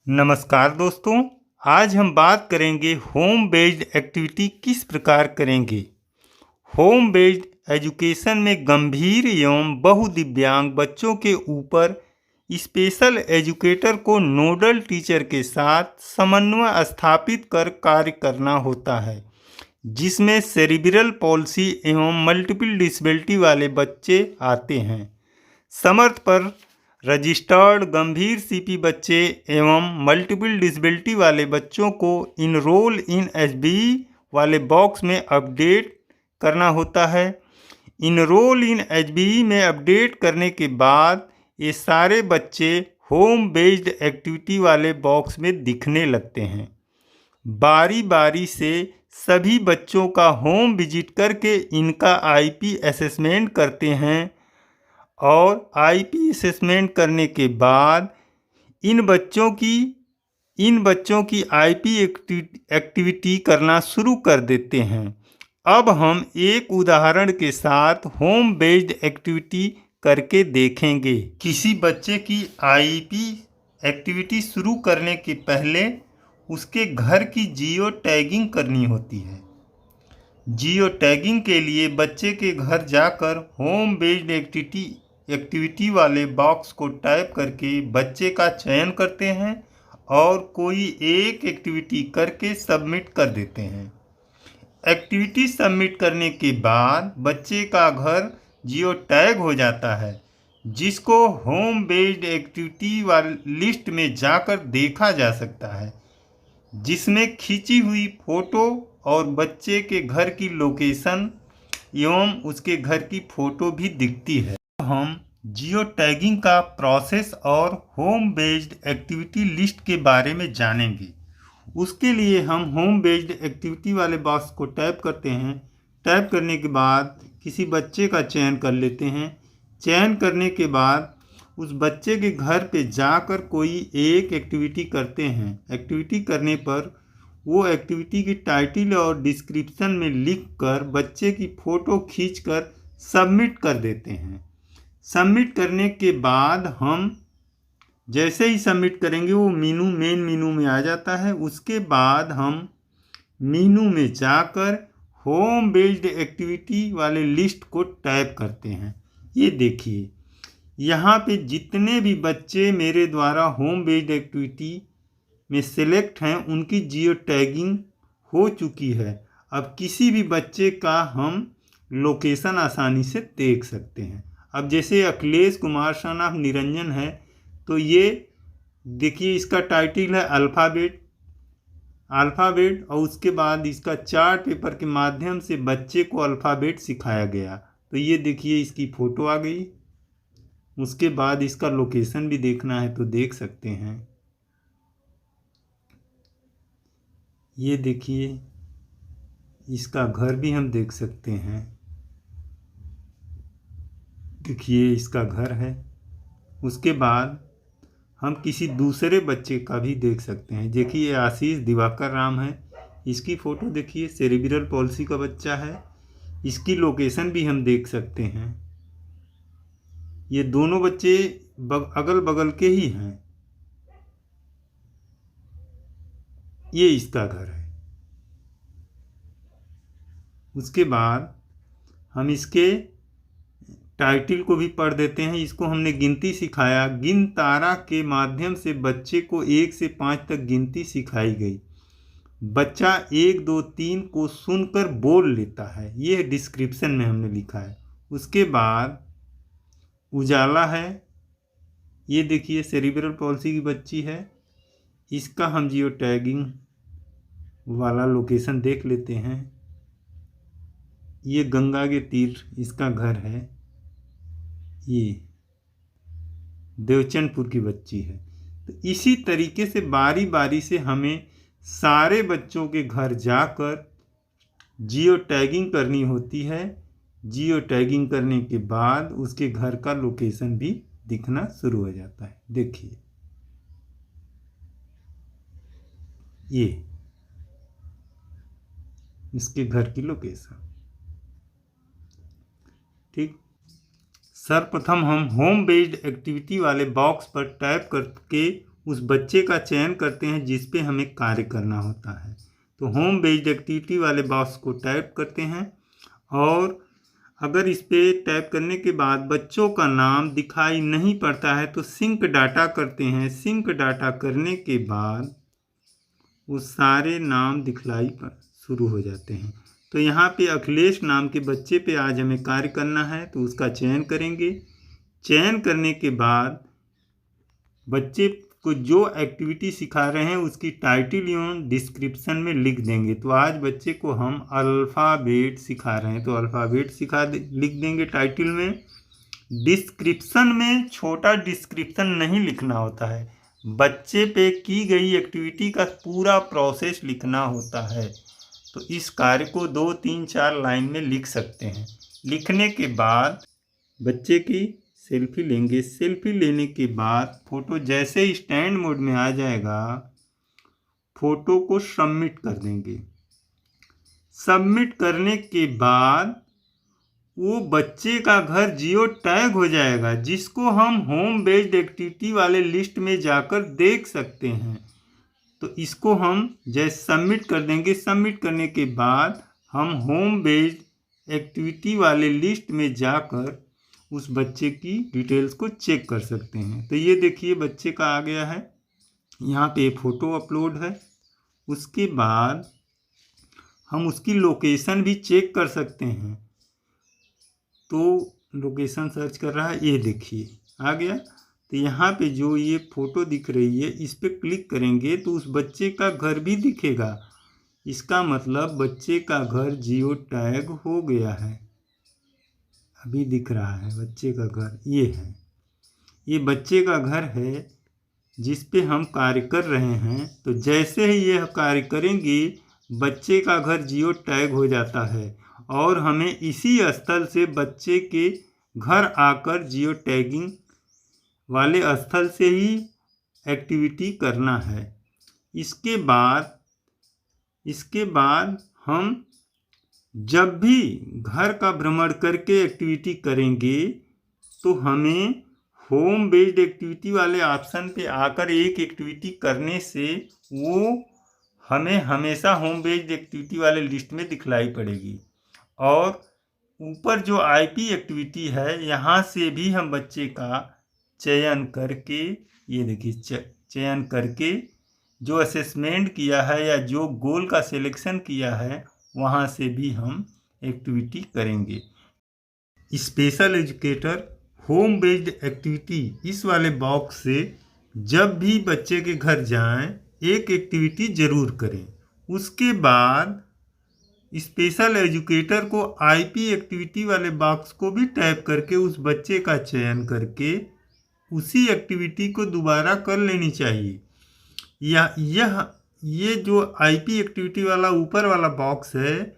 नमस्कार दोस्तों। आज हम बात करेंगे होम बेस्ड एक्टिविटी किस प्रकार करेंगे। होम बेस्ड एजुकेशन में गंभीर एवं बहुदिव्यांग बच्चों के ऊपर स्पेशल एजुकेटर को नोडल टीचर के साथ समन्वय स्थापित कर कार्य करना होता है, जिसमें सेरिब्रल पॉल्सी एवं मल्टीपल डिसेबिलिटी वाले बच्चे आते हैं। समर्थ पर रजिस्टर्ड गंभीर सीपी बच्चे एवं मल्टीपल डिसेबिलिटी वाले बच्चों को इनरोल इन एचबीई वाले बॉक्स में अपडेट करना होता है। इनरोल इन एचबीई में अपडेट करने के बाद ये सारे बच्चे होम बेस्ड एक्टिविटी वाले बॉक्स में दिखने लगते हैं। बारी बारी से सभी बच्चों का होम विजिट करके इनका आईपी असेसमेंट करते हैं और आईपी असेसमेंट करने के बाद इन बच्चों की आईपी एक्टिविटी करना शुरू कर देते हैं। अब हम एक उदाहरण के साथ होम बेस्ड एक्टिविटी करके देखेंगे। किसी बच्चे की आईपी एक्टिविटी शुरू करने के पहले उसके घर की जियो टैगिंग करनी होती है। जियो टैगिंग के लिए बच्चे के घर जाकर होम बेस्ड एक्टिविटी वाले बॉक्स को टाइप करके बच्चे का चयन करते हैं और कोई एक एक्टिविटी करके सबमिट कर देते हैं। एक्टिविटी सबमिट करने के बाद बच्चे का घर जियो टैग हो जाता है, जिसको होम बेस्ड एक्टिविटी वाली लिस्ट में जाकर देखा जा सकता है, जिसमें खींची हुई फोटो और बच्चे के घर की लोकेशन एवं उसके घर की फोटो भी दिखती है। हम जियो टैगिंग का प्रोसेस और होम बेस्ड एक्टिविटी लिस्ट के बारे में जानेंगे। उसके लिए हम होम बेस्ड एक्टिविटी वाले बॉक्स को टैप करते हैं। टैप करने के बाद किसी बच्चे का चयन कर लेते हैं। चयन करने के बाद उस बच्चे के घर पे जाकर कोई एक एक्टिविटी करते हैं। एक्टिविटी करने पर वो एक्टिविटी की टाइटल और डिस्क्रिप्शन में लिखकर बच्चे की फ़ोटो खींचकर सबमिट कर देते हैं। सबमिट करने के बाद हम जैसे ही सबमिट करेंगे वो मेन मीनू में आ जाता है। उसके बाद हम मीनू में जाकर होम बेस्ड एक्टिविटी वाले लिस्ट को टाइप करते हैं। ये देखिए, यहाँ पे जितने भी बच्चे मेरे द्वारा होम बेस्ड एक्टिविटी में सिलेक्ट हैं उनकी जियो टैगिंग हो चुकी है। अब किसी भी बच्चे का हम लोकेशन आसानी से देख सकते हैं। अब जैसे अखिलेश कुमार सन ऑफ निरंजन है, तो ये देखिए इसका टाइटल है अल्फ़ाबेट और उसके बाद इसका चार्ट पेपर के माध्यम से बच्चे को अल्फ़ाबेट सिखाया गया। तो ये देखिए इसकी फ़ोटो आ गई। उसके बाद इसका लोकेशन भी देखना है तो देख सकते हैं। ये देखिए इसका घर भी हम देख सकते हैं। देखिए इसका घर है। उसके बाद हम किसी दूसरे बच्चे का भी देख सकते हैं। देखिए आशीष दिवाकर राम है, इसकी फ़ोटो देखिए, सेरिब्रल पॉल्सी का बच्चा है। इसकी लोकेशन भी हम देख सकते हैं। ये दोनों बच्चे अगल बगल के ही हैं। ये इसका घर है। उसके बाद हम इसके टाइटल को भी पढ़ देते हैं। इसको हमने गिनती सिखाया। गिन तारा के माध्यम से बच्चे को 1 से 5 तक गिनती सिखाई गई। बच्चा 1 2 3 को सुनकर बोल लेता है। ये डिस्क्रिप्शन में हमने लिखा है। उसके बाद उजाला है। ये देखिए सेरिब्रल पॉल्सी की बच्ची है। इसका हम जियो टैगिंग वाला लोकेशन देख लेते हैं। ये गंगा के तीर इसका घर है। ये देवचंदपुर की बच्ची है। तो इसी तरीके से बारी बारी से हमें सारे बच्चों के घर जाकर जियो टैगिंग करनी होती है। जियो टैगिंग करने के बाद उसके घर का लोकेशन भी दिखना शुरू हो जाता है। देखिए ये इसके घर की लोकेशन। ठीक, सर्वप्रथम हम होम बेस्ड एक्टिविटी वाले बॉक्स पर टैप करके उस बच्चे का चयन करते हैं जिस पे हमें कार्य करना होता है। तो होम बेस्ड एक्टिविटी वाले बॉक्स को टैप करते हैं और अगर इस पे टैप करने के बाद बच्चों का नाम दिखाई नहीं पड़ता है तो सिंक डाटा करते हैं। सिंक डाटा करने के बाद वो सारे नाम दिखलाई शुरू हो जाते हैं। तो यहाँ पे अखिलेश नाम के बच्चे पे आज हमें कार्य करना है, तो उसका चयन करेंगे। चयन करने के बाद बच्चे को जो एक्टिविटी सिखा रहे हैं उसकी टाइटल एवं डिस्क्रिप्शन में लिख देंगे। तो आज बच्चे को हम अल्फ़ाबेट सिखा रहे हैं, तो अल्फ़ाबेट लिख देंगे टाइटल में। डिस्क्रिप्शन में छोटा डिस्क्रिप्शन नहीं लिखना होता है, बच्चे पे की गई एक्टिविटी का पूरा प्रोसेस लिखना होता है। तो इस कार्य को 2, 3, 4 लाइन में लिख सकते हैं। लिखने के बाद बच्चे की सेल्फी लेंगे। सेल्फी लेने के बाद फ़ोटो जैसे स्टैंड मोड में आ जाएगा, फ़ोटो को सबमिट कर देंगे। सबमिट करने के बाद वो बच्चे का घर जियो टैग हो जाएगा, जिसको हम होम बेस्ड एक्टिविटी वाले लिस्ट में जाकर देख सकते हैं। तो इसको हम जैसे सबमिट कर देंगे। सबमिट करने के बाद हम होम बेस्ड एक्टिविटी वाले लिस्ट में जाकर उस बच्चे की डिटेल्स को चेक कर सकते हैं। तो ये देखिए बच्चे का आ गया है, यहाँ पे फ़ोटो अपलोड है। उसके बाद हम उसकी लोकेशन भी चेक कर सकते हैं। तो लोकेशन सर्च कर रहा है, ये देखिए आ गया। तो यहाँ पे जो ये फ़ोटो दिख रही है इस पर क्लिक करेंगे तो उस बच्चे का घर भी दिखेगा। इसका मतलब बच्चे का घर जियो टैग हो गया है। अभी दिख रहा है बच्चे का घर, ये है, ये बच्चे का घर है जिस पे हम कार्य कर रहे हैं। तो जैसे ही यह कार्य करेंगे बच्चे का घर जियो टैग हो जाता है और हमें इसी स्थल से बच्चे के घर आकर जियो टैगिंग वाले स्थल से ही एक्टिविटी करना है। इसके बाद हम जब भी घर का भ्रमण करके एक्टिविटी करेंगे तो हमें होम बेस्ड एक्टिविटी वाले ऑप्शन पे आकर एक एक्टिविटी करने से वो हमें हमेशा होम बेस्ड एक्टिविटी वाले लिस्ट में दिखलाई पड़ेगी। और ऊपर जो आईपी एक्टिविटी है यहाँ से भी हम बच्चे का चयन करके, ये देखिए चयन करके जो असेसमेंट किया है या जो गोल का सिलेक्शन किया है वहाँ से भी हम एक्टिविटी करेंगे। Special educator home based activity इस वाले बॉक्स से जब भी बच्चे के घर जाएं एक एक्टिविटी ज़रूर करें। उसके बाद स्पेशल एजुकेटर को आईपी एक्टिविटी वाले बॉक्स को भी टैप करके उस बच्चे का चयन करके उसी एक्टिविटी को दोबारा कर लेनी चाहिए। ये जो आईपी एक्टिविटी वाला ऊपर वाला बॉक्स है,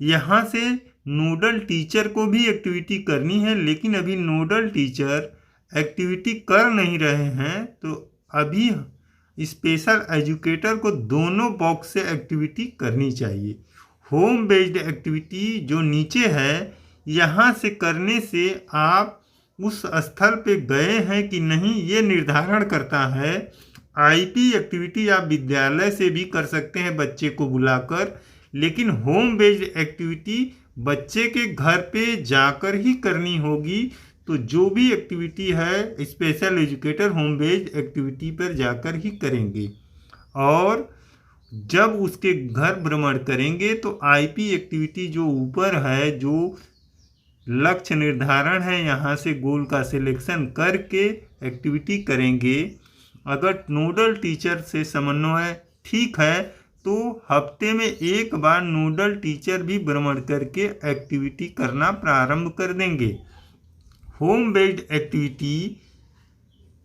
यहाँ से नोडल टीचर को भी एक्टिविटी करनी है, लेकिन अभी नोडल टीचर एक्टिविटी कर नहीं रहे हैं। तो अभी स्पेशल एजुकेटर को दोनों बॉक्स से एक्टिविटी करनी चाहिए। होम बेस्ड एक्टिविटी जो नीचे है यहाँ से करने से आप उस स्थल पे गए हैं कि नहीं ये निर्धारण करता है। आईपी एक्टिविटी आप विद्यालय से भी कर सकते हैं बच्चे को बुलाकर, लेकिन होम बेस्ड एक्टिविटी बच्चे के घर पे जाकर ही करनी होगी। तो जो भी एक्टिविटी है special educator home based activity पर जाकर ही करेंगे। और जब उसके घर भ्रमण करेंगे तो आईपी एक्टिविटी जो ऊपर है, जो लक्ष्य निर्धारण है, यहाँ से गोल का सिलेक्शन करके एक्टिविटी करेंगे। अगर नोडल टीचर से समन्वय ठीक है तो हफ्ते में एक बार नोडल टीचर भी भ्रमण करके एक्टिविटी करना प्रारंभ कर देंगे। Home based activity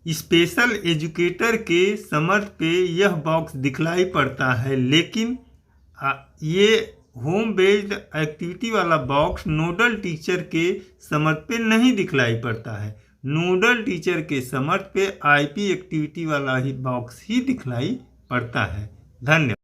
special educator के समर्थ पे यह बॉक्स दिखलाई पड़ता है, लेकिन ये होम बेस्ड एक्टिविटी वाला बॉक्स नोडल टीचर के समर्थ पे नहीं दिखलाई पड़ता है। नोडल टीचर के समर्थ पे आईपी एक्टिविटी वाला ही बॉक्स ही दिखलाई पड़ता है। धन्यवाद।